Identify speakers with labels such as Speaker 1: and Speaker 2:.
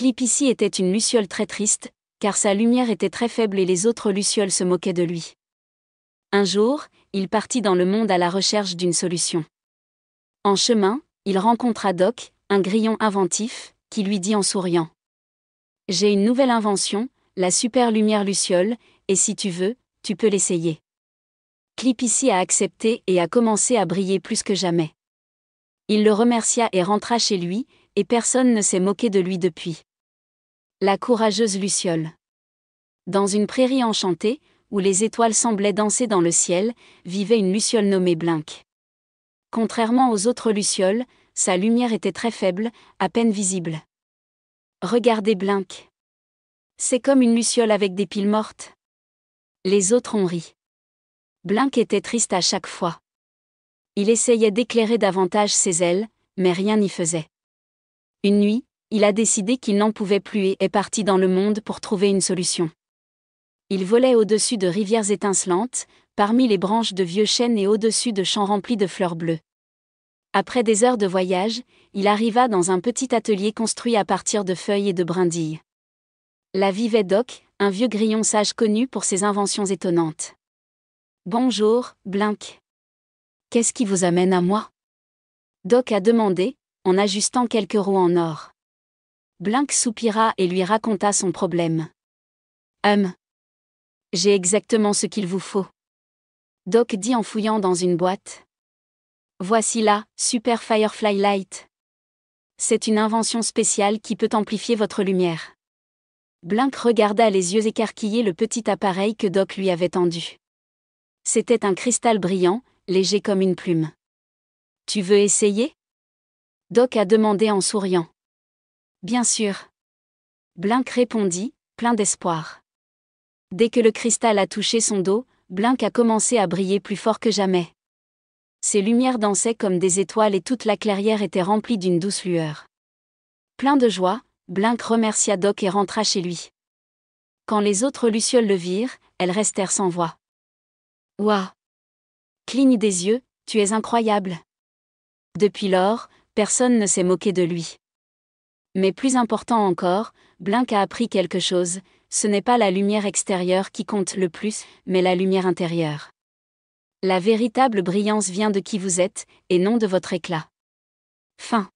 Speaker 1: Clipici était une luciole très triste, car sa lumière était très faible et les autres lucioles se moquaient de lui. Un jour, il partit dans le monde à la recherche d'une solution. En chemin, il rencontra Doc, un grillon inventif, qui lui dit en souriant: « J'ai une nouvelle invention, la super lumière luciole, et si tu veux, tu peux l'essayer. » Clipici a accepté et a commencé à briller plus que jamais. Il le remercia et rentra chez lui, et personne ne s'est moqué de lui depuis. La courageuse luciole. Dans une prairie enchantée, où les étoiles semblaient danser dans le ciel, vivait une luciole nommée Blink. Contrairement aux autres lucioles, sa lumière était très faible, à peine visible. Regardez Blink. C'est comme une luciole avec des piles mortes. Les autres ont ri. Blink était triste à chaque fois. Il essayait d'éclairer davantage ses ailes, mais rien n'y faisait. Une nuit, il a décidé qu'il n'en pouvait plus et est parti dans le monde pour trouver une solution. Il volait au-dessus de rivières étincelantes, parmi les branches de vieux chênes et au-dessus de champs remplis de fleurs bleues. Après des heures de voyage, il arriva dans un petit atelier construit à partir de feuilles et de brindilles. Là vivait Doc, un vieux grillon sage connu pour ses inventions étonnantes. « Bonjour, Blink. Qu'est-ce qui vous amène à moi ?» Doc a demandé, en ajustant quelques roues en or. Blink soupira et lui raconta son problème. J'ai exactement ce qu'il vous faut. » Doc dit en fouillant dans une boîte. « Voici la Super Firefly Light. C'est une invention spéciale qui peut amplifier votre lumière. » Blink regarda les yeux écarquillés le petit appareil que Doc lui avait tendu. C'était un cristal brillant, léger comme une plume. « Tu veux essayer ?» Doc a demandé en souriant. « Bien sûr. » Blink répondit, plein d'espoir. Dès que le cristal a touché son dos, Blink a commencé à briller plus fort que jamais. Ses lumières dansaient comme des étoiles et toute la clairière était remplie d'une douce lueur. Plein de joie, Blink remercia Doc et rentra chez lui. Quand les autres lucioles le virent, elles restèrent sans voix. « Ouah ! Cligne des yeux, tu es incroyable !» Depuis lors, personne ne s'est moqué de lui. Mais plus important encore, Blink a appris quelque chose: ce n'est pas la lumière extérieure qui compte le plus, mais la lumière intérieure. La véritable brillance vient de qui vous êtes, et non de votre éclat. Fin.